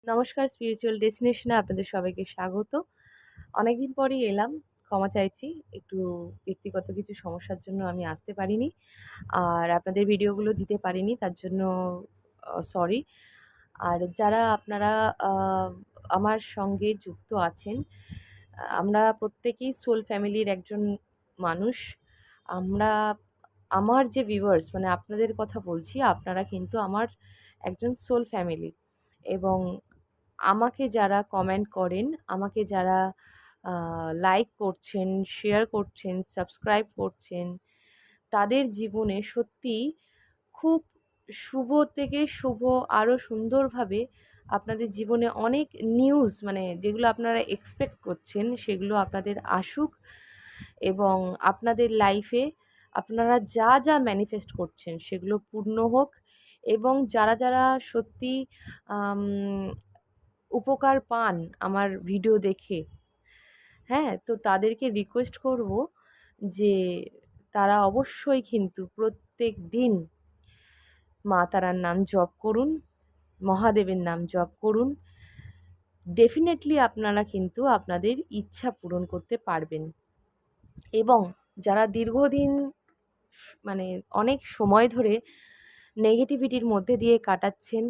নমস্কার, স্পিরিচুয়াল ডেস্টিনেশনে আপনাদের সবাইকে স্বাগত। অনেকদিন পরেই এলাম। ক্ষমা চাইছি। একটু ব্যক্তিগত কিছু সমস্যার জন্য আমি আসতে পারিনি। আর আপনাদের ভিডিওগুলো দিতে পারিনি। তার জন্য সরি। আর যারা আপনারা আ আমার সঙ্গে যুক্ত আছেন, আমরা প্রত্যেকেই সোল ফ্যামিলির একজন মানুষ। আমরা আমার যে ভিউয়ার্স মানে আপনাদের কথা বলছি, আপনারা কিন্তু আমার একজন সোল ফ্যামিলি এবং আমাকে যারা কমেন্ট করেন, আমাকে যারা লাইক করছেন, শেয়ার করছেন, সাবস্ক্রাইব করছেন, তাদের জীবনে সত্যিই খুব শুভ থেকে শুভ আরও সুন্দরভাবে আপনাদের জীবনে অনেক নিউজ মানে যেগুলো আপনারা এক্সপেক্ট করছেন সেগুলো আপনাদের আসুক এবং আপনাদের লাইফে আপনারা যা যা ম্যানিফেস্ট করছেন সেগুলো পূর্ণ হোক এবং যারা যারা সত্যি আম উপকার পান আমার ভিডিও দেখে, হ্যাঁ? তো তাদেরকে রিকোয়েস্ট করব যে তারা অবশ্যই কিন্তু প্রত্যেক দিন মা তারার নাম জপ করুন, মহাদেবের নাম জপ করুন। ডেফিনেটলি আপনারা কিন্তু আপনাদের ইচ্ছা পূরণ করতে পারবেন এবং যারা দীর্ঘদিন মানে অনেক সময় ধরে নেগেটিভিটির মধ্যে দিয়ে কাটাচ্ছেন,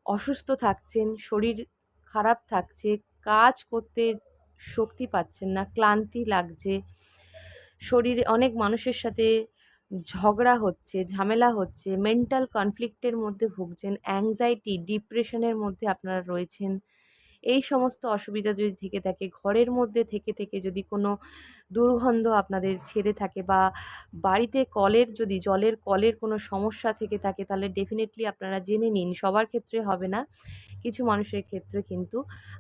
অসুস্থ থাকছেন, শরীর খারাপ থাকছে, কাজ করতে শক্তি পাচ্ছেন না, ক্লান্তি লাগছে, শরীরে অনেক মানুষের সাথে ঝগড়া হচ্ছে, ঝামেলা হচ্ছে, মেন্টাল কনফ্লিক্টের মধ্যে ভুগছেন, অ্যাংজাইটি, ডিপ্রেশনের মধ্যে আপনারা রয়েছেন। এই সমস্ত অসুবিধা যদি থেকে থাকে, ঘরের মধ্যে থেকে থেকে যদি কোনো দুর্গন্ধ আপনাদের ছেড়ে থাকে বা বাড়িতে কলের যদি জলের কলের কোনো সমস্যা থেকে থাকে তাহলে ডেফিনেটলি আপনারা জেনে নিন। সবার ক্ষেত্রে হবে না, কিছু মানুষের ক্ষেত্রে কিন্তু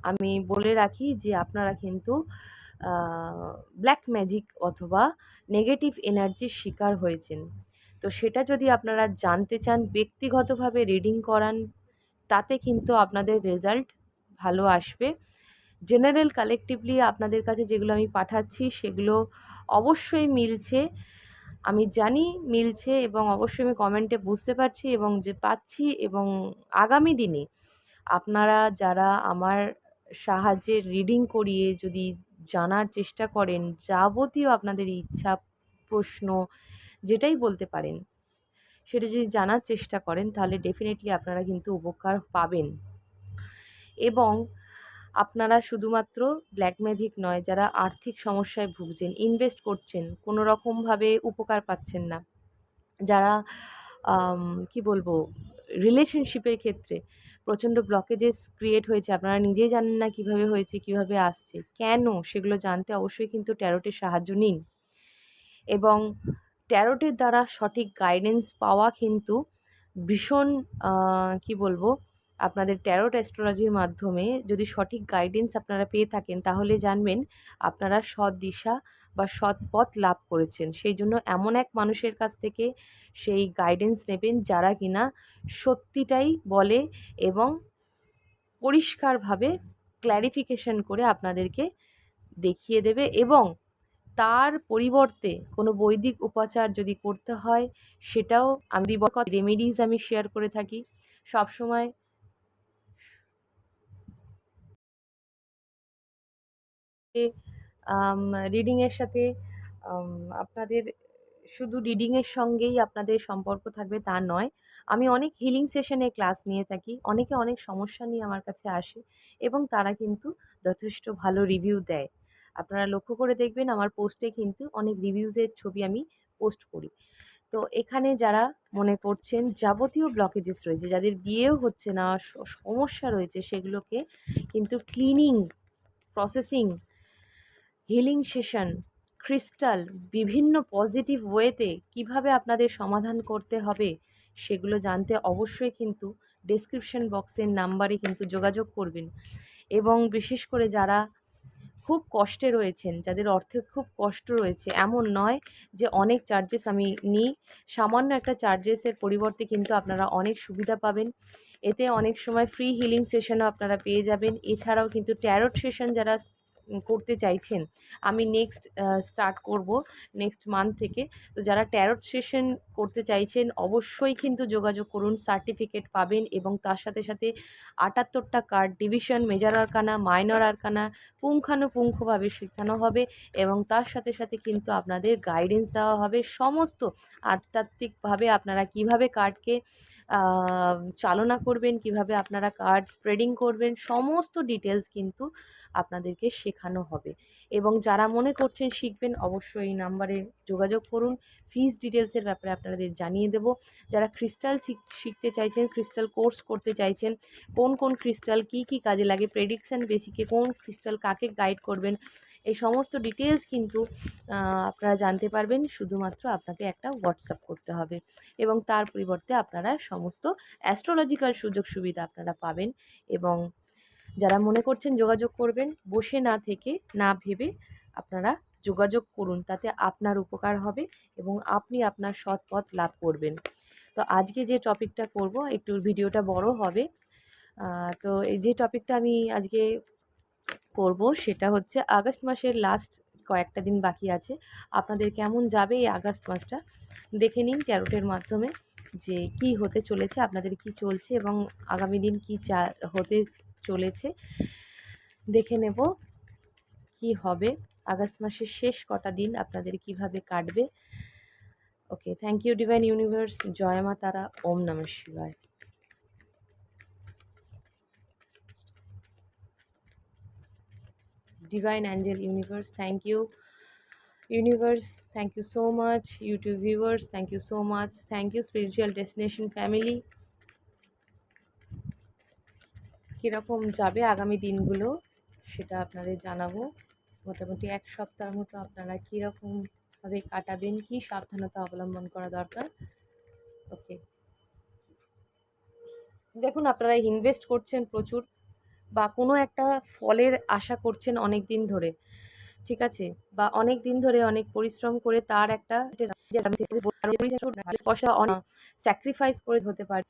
আমি বলে রাখি যে আপনারা কিন্তু ব্ল্যাক ম্যাজিক অথবা নেগেটিভ এনার্জির শিকার হয়েছেন। তো সেটা যদি আপনারা জানতে চান, ব্যক্তিগতভাবে রিডিং করান, তাতে কিন্তু আপনাদের রেজাল্ট ভালো আসবে। জেনারেল কালেকটিভলি আপনাদের কাছে যেগুলো আমি পাঠাচ্ছি সেগুলো অবশ্যই মিলছে। আমি জানি মিলছে এবং অবশ্যই আমি কমেন্টে বুঝতে পারছি এবং যে পাচ্ছি এবং আগামী দিনে আপনারা যারা আমার সাহায্যে রিডিং করিয়ে যদি জানার চেষ্টা করেন, যাবতীয় আপনাদের ইচ্ছা, প্রশ্ন যেটাই বলতে পারেন, সেটা যদি জানার চেষ্টা করেন তাহলে ডেফিনেটলি আপনারা কিন্তু উপকার পাবেন। এবং আপনারা শুধুমাত্র ব্ল্যাক ম্যাজিক নয়, যারা আর্থিক সমস্যায় ভুগছেন, ইনভেস্ট করছেন, কোনো রকমভাবে উপকার পাচ্ছেন না, যারা আম কি বলবো রিলেশনশিপের ক্ষেত্রে প্রচণ্ড ব্লকেজেস ক্রিয়েট হয়েছে, আপনারা নিজেই জানেন না কিভাবে হয়েছে, কিভাবে আসছে, কেন সেগুলো জানতে অবশ্যই কিন্তু ট্যারোটের সাহায্য নিন এবং ট্যারোটের দ্বারা সঠিক গাইডেন্স পাওয়া কিন্তু ভীষণ কি বলবো আপনাদের ট্যারোট অ্যাস্ট্রোলজির মাধ্যমে যদি সঠিক গাইডেন্স আপনারা পেয়ে থাকেন তাহলে জানবেন আপনারা সৎ দিশা বা সৎ পথ লাভ করেছেন। সেই জন্য এমন এক মানুষের কাছ থেকে সেই গাইডেন্স নেবেন যারা কিনা সত্যিটাই বলে এবং পরিষ্কারভাবে ক্ল্যারিফিকেশন করে আপনাদেরকে দেখিয়ে দেবে এবং তার পরিবর্তে কোনো বৈদিক উপাচার যদি করতে হয় সেটাও আমি রেমেডিজ আমি শেয়ার করে থাকি সবসময়। আম রিডিংয়ের সাথে আম আপনাদের শুধু রিডিংয়ের সঙ্গেই আপনাদের সম্পর্ক থাকবে তা নয়। আমি অনেক হিলিং সেশনে ক্লাস নিয়ে থাকি। অনেকে অনেক সমস্যা নিয়ে আমার কাছে আসে এবং তারা কিন্তু যথেষ্ট ভালো রিভিউ দেয়। আপনারা লক্ষ্য করে দেখবেন আমার পোস্টে কিন্তু অনেক রিভিউজের ছবি আমি পোস্ট করি। তো এখানে যারা মনে করছেন যাবতীয় ব্লকেজেস রয়েছে, যাদের বিয়েও হচ্ছে না, সমস্যা রয়েছে সেগুলোকে কিন্তু cleaning, processing, healing session, crystal, বিভিন্ন পজিটিভ ওয়েতে কিভাবে আপনাদের সমাধান করতে হবে সেগুলো জানতে অবশ্যই কিন্তু ডেসক্রিপশন বক্সের নাম্বারে কিন্তু যোগাযোগ করবেন এবং বিশেষ করে যারা খুব কষ্টে রয়েছেন, যাদের অর্থে খুব কষ্ট রয়েছে, এমন নয় যে অনেক চার্জেস আমি নিই, সামান্য একটা চার্জেসের পরিবর্তে কিন্তু আপনারা অনেক সুবিধা পাবেন। এতে অনেক সময় ফ্রি হিলিং সেশনও আপনারা পেয়ে যাবেন। এছাড়াও কিন্তু ট্যারোট সেশন যারা করতে চাইছেন, আমি নেক্সট স্টার্ট করব নেক্সট মান্থ থেকে। তো যারা ট্যারট সেশন করতে চাইছেন অবশ্যই কিন্তু যোগাযোগ করুন, সার্টিফিকেট পাবেন এবং তার সাথে সাথে ৭৮টা card, division, major arcana, minor arcana পুঙ্খানুপুঙ্খভাবে শেখানো হবে এবং তার সাথে সাথে কিন্তু আপনাদের গাইডেন্স দেওয়া হবে সমস্ত আধ্যাত্মিকভাবে আপনারা কিভাবে কার্ডকে চালনা করবেন, কিভাবে আপনারা কার্ড স্প্রেডিং করবেন, সমস্ত ডিটেলস কিন্তু আপনাদেরকে শেখানো হবে। এবং যারা মনে করছেন শিখবেন অবশ্যই এই নাম্বারে যোগাযোগ করুন, ফিস ডিটেলসের ব্যাপারে আপনাদের জানিয়ে দেব। যারা ক্রিস্টাল শিখতে চাইছেন, ক্রিস্টাল কোর্স করতে চাইছেন, কোন কোন ক্রিস্টাল কী কী কাজে লাগে, প্রেডিকশান বেসিকে কোন ক্রিস্টাল কাকে গাইড করবেন, এই সমস্ত ডিটেলস কিন্তু আপনারা জানতে পারবেন। শুধুমাত্র আপনাকে একটা হোয়াটসঅ্যাপ করতে হবে এবং তার পরিবর্তে আপনারা সমস্ত অ্যাস্ট্রোলজিক্যাল সুযোগ সুবিধা আপনারা পাবেন। এবং যারা মনে করছেন যোগাযোগ করবেন, বসে না থেকে না ভেবে আপনারা যোগাযোগ করুন, তাতে আপনার উপকার হবে এবং আপনি আপনার সৎ পথ লাভ করবেন। তো আজকে যে টপিকটা করব, একটু ভিডিওটা বড় হবে। তো এই যে টপিকটা আমি আজকে করব সেটা হচ্ছে আগস্ট মাসের লাস্ট কয়েকটা দিন বাকি আছে, আপনাদের কেমন যাবে এই আগস্ট মাসটা দেখে নিন ট্যারোটের মাধ্যমে যে কি হতে চলেছে, আপনাদের কি চলছে এবং আগামী দিন কি হতে চলেছে দেখে নেব কি হবে, আগস্ট মাসের শেষ কটা দিন আপনাদের কিভাবে কাটবে। ওকে, থ্যাংক ইউ ডিভাইন ইউনিভার্স, জয় মা তারা, ওম নমঃ শিবায়। Divine Angel Universe, thank you. Universe, thank you so much. YouTube viewers, thank you so much. Thank you Spiritual Destination family. কীরকম যাবে আগামী দিনগুলো সেটা আপনাদের জানাবো। মোটামুটি এক সপ্তাহের মতো আপনারা কীরকমভাবে কাটাবেন, কী সাবধানতা অবলম্বন করা দরকার। ওকে, দেখুন আপনারা ইনভেস্ট করছেন প্রচুর বা কোনো একটা ফলের আশা করছেন অনেক দিন ধরে, ঠিক আছে, বা অনেক দিন ধরে অনেক পরিশ্রম করে তার একটা পয়সা স্যাক্রিফাইস করে হতে পারে।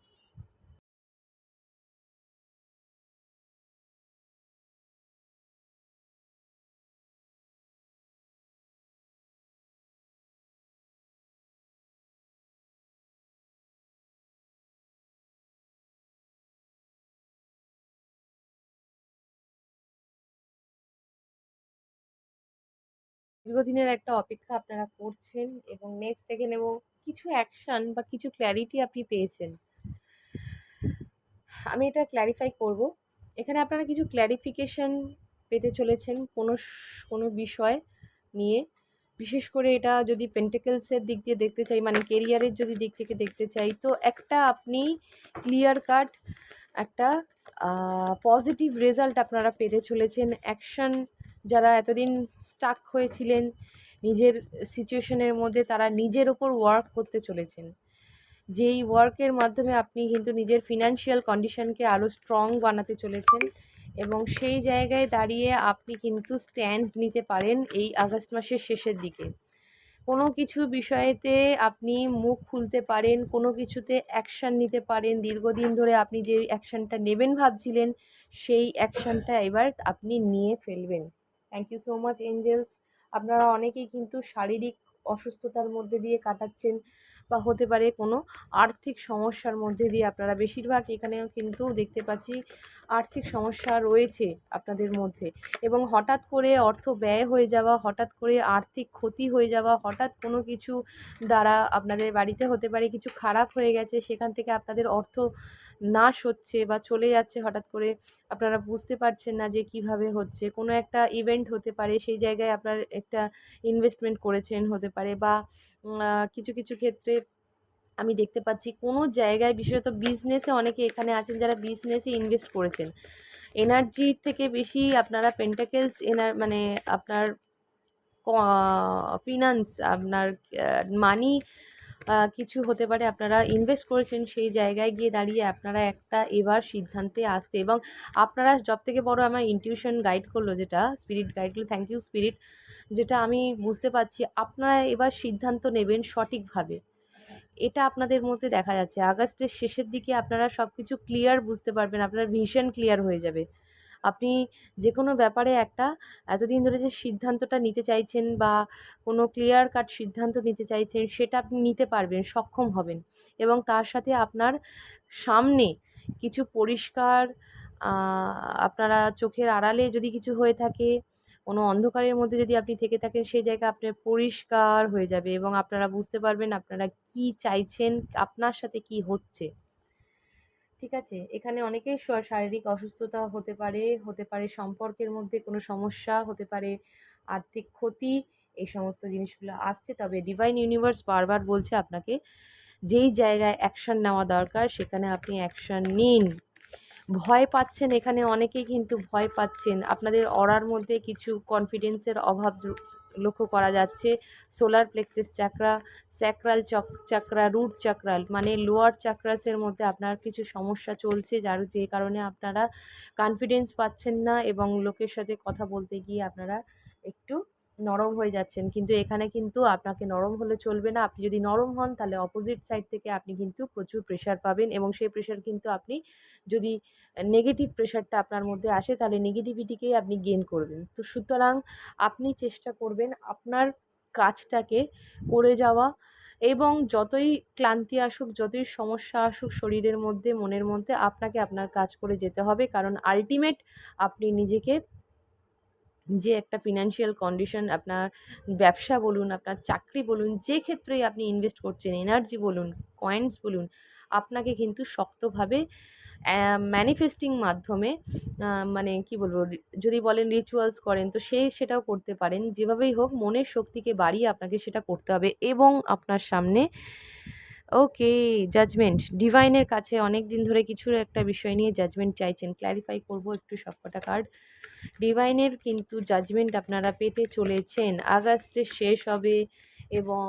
দীর্ঘদিনের একটা অপেক্ষা আপনারা করছেন এবং নেক্সট দেখে নেব কিছু অ্যাকশন বা কিছু ক্ল্যারিটি আপনি পেয়েছেন। আমি এটা ক্ল্যারিফাই করব, এখানে আপনারা কিছু ক্ল্যারিফিকেশন পেতে চলেছেন কোনো বিষয় নিয়ে। বিশেষ করে এটা যদি পেন্টিকেলসের দিক দিয়ে দেখতে চাই, মানে কেরিয়ারের যদি দিক থেকে দেখতে চাই, তো একটা আপনি ক্লিয়ার কাট একটা পজিটিভ রেজাল্ট আপনারা পেতে চলেছেন। অ্যাকশন, যারা এতদিন স্টাক হয়েছিলেন নিজের সিচুয়েশনের মধ্যে, তারা নিজের ওপর ওয়ার্ক করতে চলেছেন, যেই ওয়ার্কের মাধ্যমে আপনি কিন্তু নিজের ফিনান্সিয়াল কন্ডিশনকে আরও স্ট্রং বানাতে চলেছেন এবং সেই জায়গায় দাঁড়িয়ে আপনি কিন্তু স্ট্যান্ড নিতে পারেন এই আগস্ট মাসের শেষের দিকে। কোনো কিছু বিষয়েতে আপনি মুখ খুলতে পারেন, কোনো কিছুতে অ্যাকশান নিতে পারেন। দীর্ঘদিন ধরে আপনি যে অ্যাকশানটা নেবেন ভাবছিলেন, সেই অ্যাকশানটা এবার আপনি নিয়ে ফেলবেন। Thank you so much angels. আপনারা অনেকেই কিন্তু শারীরিক অসুস্থতার মধ্যে দিয়ে কাটাচ্ছেন বা হতে পারে কোনো আর্থিক সমস্যার মধ্যে দিয়ে আপনারা, বেশিরভাগ এখানেও কিন্তু দেখতে পাচ্ছি আর্থিক সমস্যা রয়েছে আপনাদের মধ্যে এবং হঠাৎ করে অর্থ ব্যয় হয়ে যাওয়া, হঠাৎ করে আর্থিক ক্ষতি হয়ে যাওয়া, হঠাৎ কোনো কিছু দ্বারা আপনাদের বাড়িতে হতে পারে কিছু খারাপ হয়ে গেছে, সেখান থেকে আপনাদের অর্থ নাশ হচ্ছে বা চলে যাচ্ছে হঠাৎ করে, আপনারা বুঝতে পারছেন না যে কিভাবে হচ্ছে। কোনো একটা ইভেন্ট হতে পারে, সেই জায়গায় আপনার একটা ইনভেস্টমেন্ট করেছেন হতে পারে, বা কিছু কিছু ক্ষেত্রে আমি দেখতে পাচ্ছি কোনো জায়গায়, বিশেষত বিজনেসে অনেকে এখানে আছেন যারা বিজনেসে ইনভেস্ট করেছেন। এনার্জির থেকে বেশি আপনারা পেন্টাকেলস মানে আপনার ফিনান্স, আপনার মানি কিছু হতে পারে আপনারা ইনভেস্ট করেছেন, সেই জায়গায় গিয়ে দাঁড়িয়ে আপনারা একটা এবার সিদ্ধান্তে আসতে, এবং আপনারা সবথেকে বড় আমার ইনটিউশন গাইড করলো, যেটা স্পিরিট গাইড করলো, থ্যাংক ইউ স্পিরিট, যেটা আমি বুঝতে পারছি আপনারা এবার সিদ্ধান্ত নেবেন সঠিকভাবে। এটা আপনাদের মধ্যে দেখা যাচ্ছে আগস্টের শেষের দিকে আপনারা সব কিছু ক্লিয়ার বুঝতে পারবেন, আপনার ভিশন ক্লিয়ার হয়ে যাবে, আপনি যে কোনো ব্যাপারে একটা এতদিন ধরে যে সিদ্ধান্তটা নিতে চাইছেন বা কোনো ক্লিয়ার কাট সিদ্ধান্ত নিতে চাইছেন, সেটা আপনি নিতে পারবেন, সক্ষম হবেন। এবং তার সাথে আপনার সামনে কিছু পরিষ্কার, আপনারা চোখের আড়ালে যদি কিছু হয়ে থাকে, কোনো অন্ধকারের মধ্যে যদি আপনি থেকে থাকেন, সেই জায়গা আপনার পরিষ্কার হয়ে যাবে এবং আপনারা বুঝতে পারবেন আপনারা কি চাইছেন, আপনার সাথে কি হচ্ছে। ঠিক আছে? এখানে অনেকের শারীরিক অসুস্থতা হতে পারে সম্পর্কের মধ্যে কোনো সমস্যা, হতে পারে আর্থিক ক্ষতি, এই সমস্ত জিনিসগুলো আসছে। তবে ডিভাইন ইউনিভার্স বারবার বলছে আপনাকে যেই জায়গায় অ্যাকশন নেওয়া দরকার সেখানে আপনি অ্যাকশন নিন। ভয় পাচ্ছেন, এখানে অনেকেই কিন্তু ভয় পাচ্ছেন। আপনাদের অরার মধ্যে কিছু কনফিডেন্সের অভাব লক্ষ্য করা যাচ্ছে। সোলার প্লেক্সাস চাকরা, স্যাক্রাল চাকরা, রুট চাকরাল মানে লোয়ার চাকরাসের মধ্যে আপনার কিছু সমস্যা চলছে, যে কারণে আপনারা কনফিডেন্স পাচ্ছেন না এবং লোকের সাথে কথা বলতে গিয়ে আপনারা একটু নরম হয়ে যাচ্ছেন। কিন্তু এখানে কিন্তু আপনাকে নরম হলে চলবে না। আপনি যদি নরম হন তাহলে অপোজিট সাইড থেকে আপনি কিন্তু প্রচুর প্রেশার পাবেন এবং সেই প্রেশার কিন্তু আপনি যদি নেগেটিভ প্রেশারটা আপনার মধ্যে আসে তাহলে নেগেটিভিটিকেই আপনি গেইন করবেন। তো সুতরাং আপনি চেষ্টা করবেন আপনার কাজটাকে করে যাওয়া এবং যতই ক্লান্তি আসুক, যতই সমস্যা আসুক শরীরের মধ্যে, মনের মধ্যে, আপনাকে আপনার কাজ করে যেতে হবে। কারণ আল্টিমেট আপনি নিজেকে, যে একটা ফিনান্সিয়াল কন্ডিশন, আপনার ব্যবসা বলুন, আপনার চাকরি বলুন, যে ক্ষেত্রেই আপনি ইনভেস্ট করছেন, এনার্জি বলুন, কয়েন্স বলুন, আপনাকে কিন্তু শক্তভাবে ম্যানিফেস্টিং মাধ্যমে, মানে কি বলবো, যদি বলেন রিচুয়ালস করেন তো সেটাও করতে পারেন। যেভাবেই হোক মনের শক্তিকে বাড়িয়ে আপনাকে সেটা করতে হবে এবং আপনার সামনে ওকে জাজমেন্ট ডিভাইনের কাছে অনেক দিন ধরে কিছুর একটা বিষয় নিয়ে জাজমেন্ট চাইছেন। ক্ল্যারিফাই করব একটু সবকটা কার্ড। ডিভাইনের কিন্তু জাজমেন্ট আপনারা পেতে চলেছেন। আগস্টে শেষ হবে এবং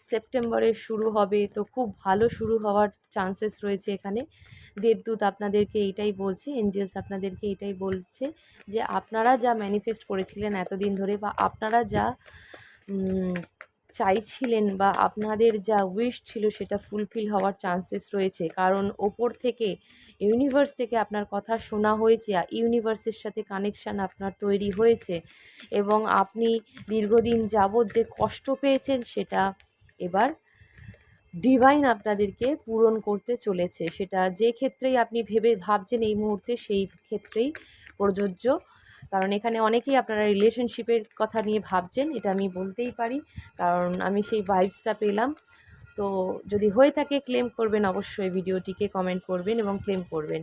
সেপ্টেম্বরে শুরু হবে, তো খুব ভালো শুরু হওয়ার চান্সেস রয়েছে এখানে। দেবদূত আপনাদেরকে এইটাই বলছে, এঞ্জেলস আপনাদেরকে এটাই বলছে যে আপনারা যা ম্যানিফেস্ট করেছিলেন এতদিন ধরে, বা আপনারা যা চাইছিলেন বা আপনাদের যা উইশ ছিল সেটা ফুলফিল হওয়ার চান্সেস রয়েছে। কারণ ওপর থেকে, ইউনিভার্স থেকে আপনার কথা শোনা হয়েছে, ইউনিভার্সের সাথে কানেকশান আপনার তৈরি হয়েছে এবং আপনি দীর্ঘদিন যাবৎ যে কষ্ট পেয়েছেন সেটা এবার ডিভাইন আপনাদেরকে পূরণ করতে চলেছে। সেটা যে ক্ষেত্রেই আপনি ভাবছেন এই মুহূর্তে সেই ক্ষেত্রেই প্রযোজ্য। কারণ এখানে অনেকেই আপনারা রিলেশনশিপের কথা নিয়ে ভাবছেন, এটা আমি বলতেই পারি, কারণ আমি সেই ভাইবসটা পেলাম। তো যদি হয়ে থাকে ক্লেম করবেন, অবশ্যই ভিডিওটিকে কমেন্ট করবেন এবং ক্লেম করবেন।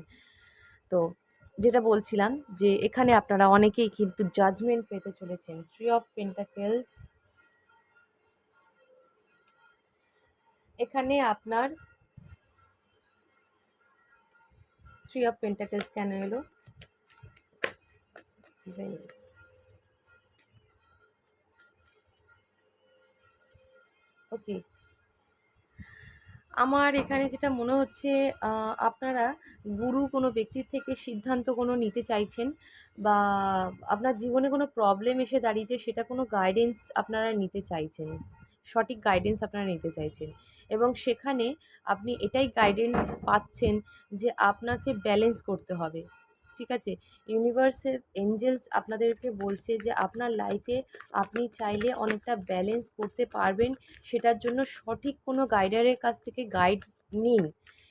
তো যেটা বলছিলাম যে এখানে আপনারা অনেকেই কিন্তু জাজমেন্ট পেতে চলেছেন। 3 অফ পেন্টাকেলস, এখানে আপনার 3 অফ পেন্টাকেলস কেন এলো? ওকে, আমার এখানে যেটা মনে হচ্ছে, আপনারা গুরু কোনো ব্যক্তির থেকে সিদ্ধান্ত কোনো নিতে চাইছেন বা আপনার জীবনে কোনো প্রবলেম এসে দাঁড়িয়েছে, সেটা কোনো গাইডেন্স আপনারা নিতে চাইছেন, সঠিক গাইডেন্স আপনারা নিতে চাইছেন এবং সেখানে আপনি এটাই গাইডেন্স পাচ্ছেন যে আপনাকে ব্যালেন্স করতে হবে। ঠিক আছে? ইউনিভার্সের এঞ্জেলস আপনাদেরকে বলছে যে আপনার লাইফে আপনি চাইলে অনেকটা ব্যালেন্স করতে পারবেন। সেটার জন্য সঠিক কোনো গাইডারের কাছ থেকে গাইড নিন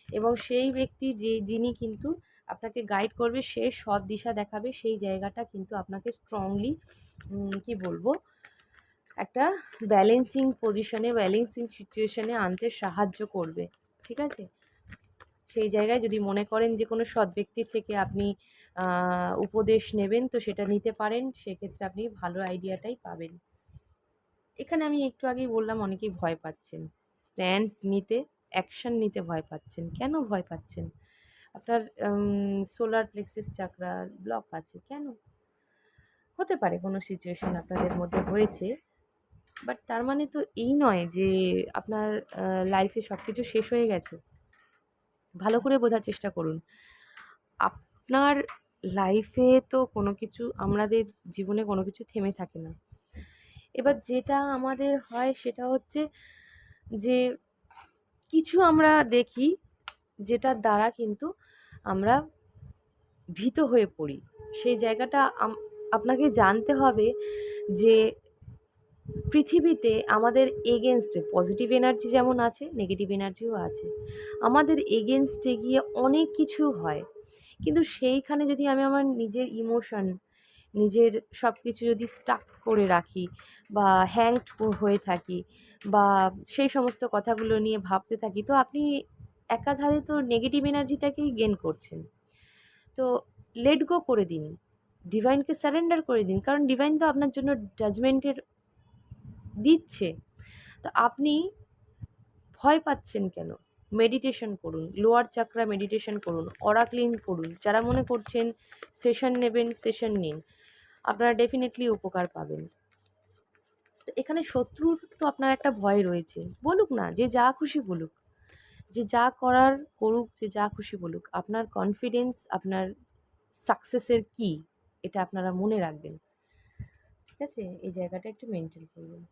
এবং সেই ব্যক্তি যিনি কিন্তু আপনাকে গাইড করবে, সে সৎ দিশা দেখাবে, সেই জায়গাটা কিন্তু আপনাকে স্ট্রংলি কি বলবো, একটা ব্যালেন্সিং পজিশনে, ব্যালেন্সিং সিচুয়েশনে আনতে সাহায্য করবে। ঠিক আছে? সেই জায়গায় যদি মনে করেন যে কোনো সৎ ব্যক্তির থেকে আপনি উপদেশ নেবেন তো সেটা নিতে পারেন, সেক্ষেত্রে আপনি ভালো আইডিয়াটাই পাবেন। এখানে আমি একটু আগেই বললাম অনেকেই ভয় পাচ্ছেন স্ট্যান্ড নিতে, অ্যাকশন নিতে ভয় পাচ্ছেন। কেন ভয় পাচ্ছেন? আপনার সোলার প্লেক্সাস চাকরা ব্লক আছে কেন? হতে পারে কোনো সিচুয়েশন আপনাদের মধ্যে হয়েছে, বাট তার মানে তো এই নয় যে আপনার লাইফে সব কিছু শেষ হয়ে গেছে। ভালো করে বোঝার চেষ্টা করুন। আপনার লাইফে তো কোনো কিছু, আমাদের জীবনে কোনো কিছু থেমে থাকে না। এবার যেটা আমাদের হয় সেটা হচ্ছে যে কিছু আমরা দেখি যেটার দ্বারা কিন্তু আমরা ভীত হয়ে পড়ি। সেই জায়গাটা আপনাকে জানতে হবে যে পৃথিবীতে আমাদের এগেনস্টে পজিটিভ এনার্জি যেমন আছে, নেগেটিভ এনার্জিও আছে। আমাদের এগেনস্টে গিয়ে অনেক কিছু হয়। কিন্তু সেইখানে যদি আমি আমার নিজের ইমোশন, নিজের সব কিছু যদি স্টাক করে রাখি বা হ্যাংড হয়ে থাকি বা সেই সমস্ত কথাগুলো নিয়ে ভাবতে থাকি, তো আপনি একাধারে তো নেগেটিভ এনার্জিটাকেই গেইন করছেন। তো লেট গো করে দিন, ডিভাইনকে সারেন্ডার করে দিন, কারণ ডিভাইন তো আপনার জন্য জাজমেন্টের দিচ্ছে। তো আপনি ভয় পাচ্ছেন কেন? মেডিটেশন করুন, লোয়ার চাকরা মেডিটেশন করুন, অরা ক্লিন করুন। যারা মনে করছেন সেশন নেবেন, সেশন নিন, আপনারা ডেফিনেটলি উপকার পাবেন। তো এখানে শত্রুর তো আপনার একটা ভয় রয়েছে, বলুক না, যে যা খুশি বলুক, যে যা করার করুক, যে যা খুশি বলুক, আপনার কনফিডেন্স আপনার সাকসেসের কি, এটা আপনারা মনে রাখবেন। ঠিক আছে, এই জায়গাটা একটু মেনটেন করবেন।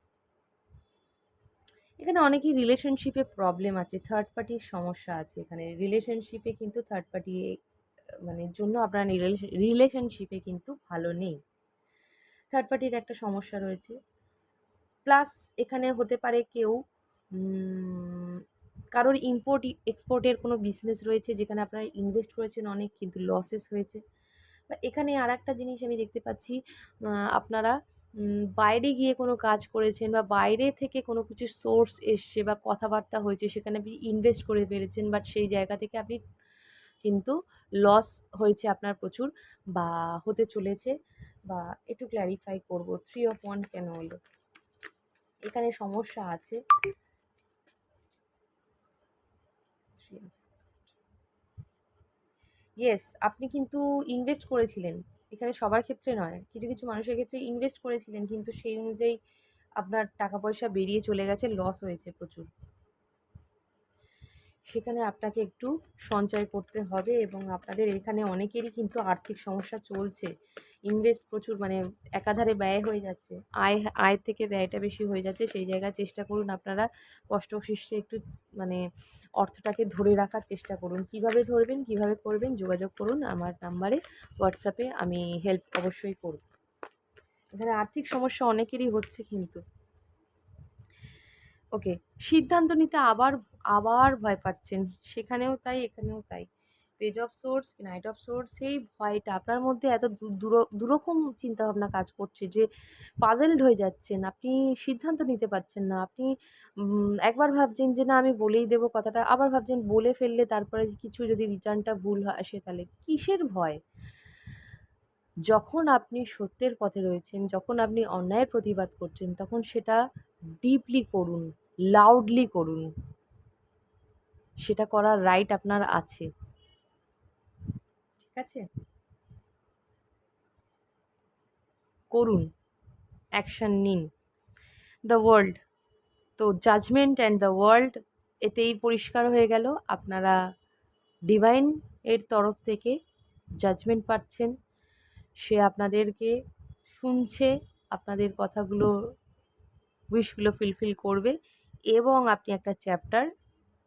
এখানে অনেকেই রিলেশনশিপে প্রবলেম আছে, থার্ড পার্টির সমস্যা আছে। এখানে রিলেশনশিপে কিন্তু থার্ড পার্টি মানে জন্য আপনার রিলেশনশিপে কিন্তু ভালো নেই, থার্ড পার্টির একটা সমস্যা রয়েছে। প্লাস এখানে হতে পারে কেউ কারোর ইম্পোর্ট এক্সপোর্টের কোনো বিজনেস রয়েছে যেখানে আপনারা ইনভেস্ট করেছেন অনেক, কিন্তু লসেস হয়েছে। বা এখানে আর একটা জিনিস আমি দেখতে পাচ্ছি, আপনারা বাইরে গিয়ে কোনো কাজ করেছেন বা বাইরে থেকে কোনো কিছু সোর্স এসছে বা কথাবার্তা হয়েছে, সেখানে আপনি ইনভেস্ট করে ফেলেছেন, বাট সেই জায়গা থেকে আপনি কিন্তু লস হয়েছে আপনার প্রচুর বা হতে চলেছে। বা একটু ক্ল্যারিফাই করব, 3 অফ 1 কেন হলো? এখানে সমস্যা আছে। ইয়েস, আপনি কিন্তু ইনভেস্ট করেছিলেন। এখানে সবার ক্ষেত্রে নয়, কিছু কিছু মানুষের ক্ষেত্রে ইনভেস্ট করেছিলেন, কিন্তু সেই অনুযায়ী আপনার টাকা পয়সা বেরিয়ে চলে গেছে, লস হয়েছে প্রচুর। সেখানে আপনাকে একটু সঞ্চয় করতে হবে এবং আপনাদের এখানে অনেকেরই কিন্তু আর্থিক সমস্যা চলছে। ইনভেস্ট প্রচুর, মানে একাধারে ব্যয় হয়ে যাচ্ছে, আয়ের থেকে ব্যয়টা বেশি হয়ে যাচ্ছে। সেই জায়গায় চেষ্টা করুন আপনারা কষ্ট সৃষ্টে একটু, মানে অর্থটাকে ধরে রাখার চেষ্টা করুন। কিভাবে ধরবেন, কিভাবে করবেন, যোগাযোগ করুন আমার নাম্বারে, হোয়াটসঅ্যাপে, আমি হেল্প অবশ্যই করব। এখানে আর্থিক সমস্যা অনেকেরই হচ্ছে কিন্তু। ওকে, সিদ্ধান্ত নিতে আবার আবার ভয় পাচ্ছেন, সেখানেও তাই, এখানেও তাই। Page of swords, night of swords, সেই ভয়টা আপনার মধ্যে এত দুরকম চিন্তাভাবনা কাজ করছে যে পাজেলড হয়ে যাচ্ছেন, আপনি সিদ্ধান্ত নিতে পারছেন না। আপনি একবার ভাবছেন যে না আমি বলেই দেবো কথাটা, আবার ভাবছেন বলে ফেললে তারপরে কিছু যদি রিটার্নটা ভুল আসে তাহলে কিসের ভয়? যখন আপনি সত্যের পথে রয়েছেন, যখন আপনি অন্যায়ের প্রতিবাদ করছেন, তখন সেটা ডিপলি করুন, লাউডলি করুন। সেটা করার রাইট আপনার আছে। ঠিক আছে, করুন, অ্যাকশন নিন। দ্য ওয়ার্ল্ড, তো জাজমেন্ট অ্যান্ড দ্য ওয়ার্ল্ড, এতেই পরিষ্কার হয়ে গেল আপনারা ডিভাইন এর তরফ থেকে জাজমেন্ট পাচ্ছেন। সে আপনাদেরকে শুনছে, আপনাদের কথাগুলো, উইশগুলো ফুলফিল করবে এবং আপনি একটা চ্যাপ্টার,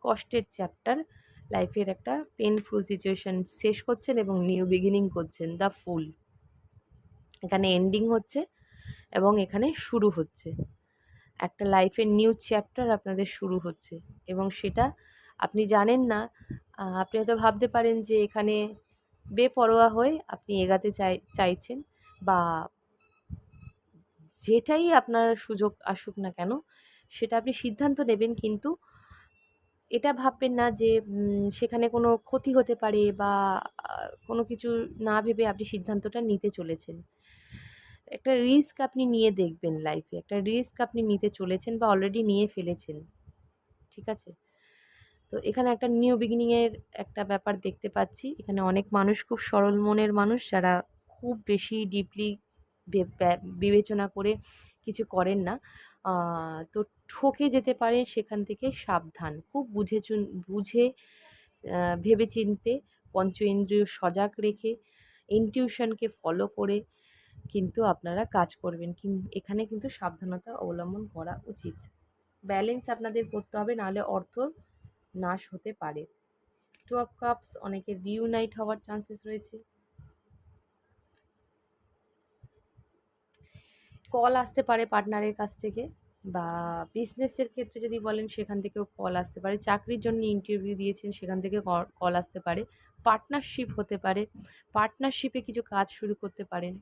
কষ্টের চ্যাপ্টার, লাইফের একটা পেনফুল সিচুয়েশন শেষ করছেন এবং নিউ বিগিনিং করছেন। দ্য ফুল, এখানে এন্ডিং হচ্ছে এবং এখানে শুরু হচ্ছে, একটা লাইফের নিউ চ্যাপ্টার আপনাদের শুরু হচ্ছে। এবং সেটা আপনি জানেন না, আপনি হয়তো ভাবতে পারেন যে এখানে বেপরোয়া হয়ে আপনি এগাতে চাইছেন বা যেটাই আপনার সুযোগ আসুক না কেন সেটা আপনি সিদ্ধান্ত নেবেন, কিন্তু এটা ভাববেন না যে সেখানে কোনো ক্ষতি হতে পারে বা কোনো কিছু না ভেবে আপনি সিদ্ধান্তটা নিতে চলেছেন। একটা রিস্ক আপনি নিয়ে দেখবেন লাইফে, একটা রিস্ক আপনি নিতে চলেছেন বা অলরেডি নিয়ে ফেলেছেন। ঠিক আছে, তো এখানে একটা নিউ বিগিনিংয়ের একটা ব্যাপার দেখতে পাচ্ছি। এখানে অনেক মানুষ খুব সরল মনের মানুষ, যারা খুব বেশি ডিপলি বিবেচনা করে কিছু করেন না। তো ঠকে যেতে পারে, সেখান থেকে সাবধান। খুব বুঝে ভেবেচিন্তে, পঞ্চ ইন্দ্রিয় সজাগ রেখে, ইনটিউশনকে ফলো করে কিন্তু আপনারা কাজ করবেন। এখানে কিন্তু সাবধানতা অবলম্বন করা উচিত। ব্যালেন্স আপনাদের করতে হবে, নাহলে অর্থ নাশ হতে পারে। টু অফ কাপস, অনেকের রিউনাইট হওয়ার চান্সেস রয়েছে। কল আসতে পারে পার্টনারের কাছ থেকে, বা বিজনেসের ক্ষেত্রে যদি বলেন সেখান থেকেও কল আসতে পারে। চাকরির জন্য ইন্টারভিউ দিয়েছেন সেখান থেকে কল আসতে পারে। পার্টনারশিপ হতে পারে, পার্টনারশিপে কিছু কাজ শুরু করতে পারেন।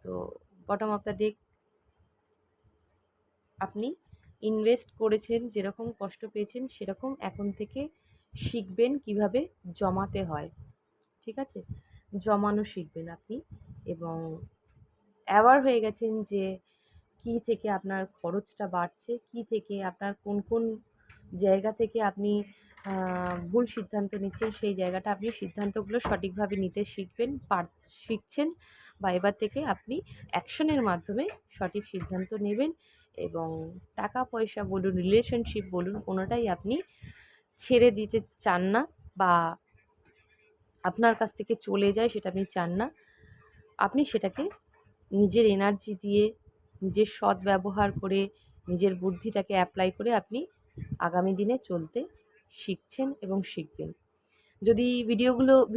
তো বটম অফ দ্য ডেক, আপনি ইনভেস্ট করেছেন, যেরকম কষ্ট পেয়েছেন সেরকম এখন থেকে শিখবেন কিভাবে জমাতে হয়। ঠিক আছে? জমানো শিখবেন আপনি, এবং অ্যাওয়ার হয়ে গেছেন যে কী থেকে আপনার খরচটা বাড়ছে, কী থেকে আপনার কোন কোন জায়গা থেকে আপনি ভুল সিদ্ধান্ত নিচ্ছেন, সেই জায়গাটা আপনি সিদ্ধান্তগুলো সঠিকভাবে নিতে শিখছেন, বা এবার থেকে আপনি অ্যাকশনের মাধ্যমে সঠিক সিদ্ধান্ত নেবেন, এবং টাকা পয়সা বলুন, রিলেশনশিপ বলুন, কোনোটাই আপনি ছেড়ে দিতে চান না, বা আপনার কাছ থেকে চলে যায় সেটা আপনি চান না। আপনি সেটাকে নিজের এনার্জি দিয়ে, নিজের সৎ ব্যবহার করে, নিজের বুদ্ধিটাকে অ্যাপ্লাই করে আপনি আগামী দিনে চলতে শিখছেন এবং শিখবেন। যদি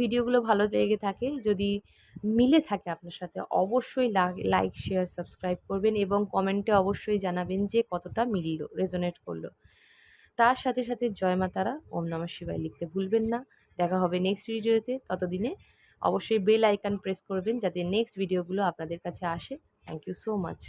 ভিডিওগুলো ভালো লেগে থাকে, যদি মিলে থাকে আপনার সাথে, অবশ্যই লাইক, শেয়ার, সাবস্ক্রাইব করবেন, এবং কমেন্টে অবশ্যই জানাবেন যে কতটা মিলল, রেজোনেট করলো। তার সাথে সাথে জয় মা তারা, ওম নমঃ শিবায় লিখতে ভুলবেন না। দেখা হবে নেক্সট ভিডিওতে। ততদিনে অবশ্যই বেল আইকন প্রেস করবেন যাতে নেক্সট ভিডিওগুলো আপনাদের কাছে আসে। Thank you so much.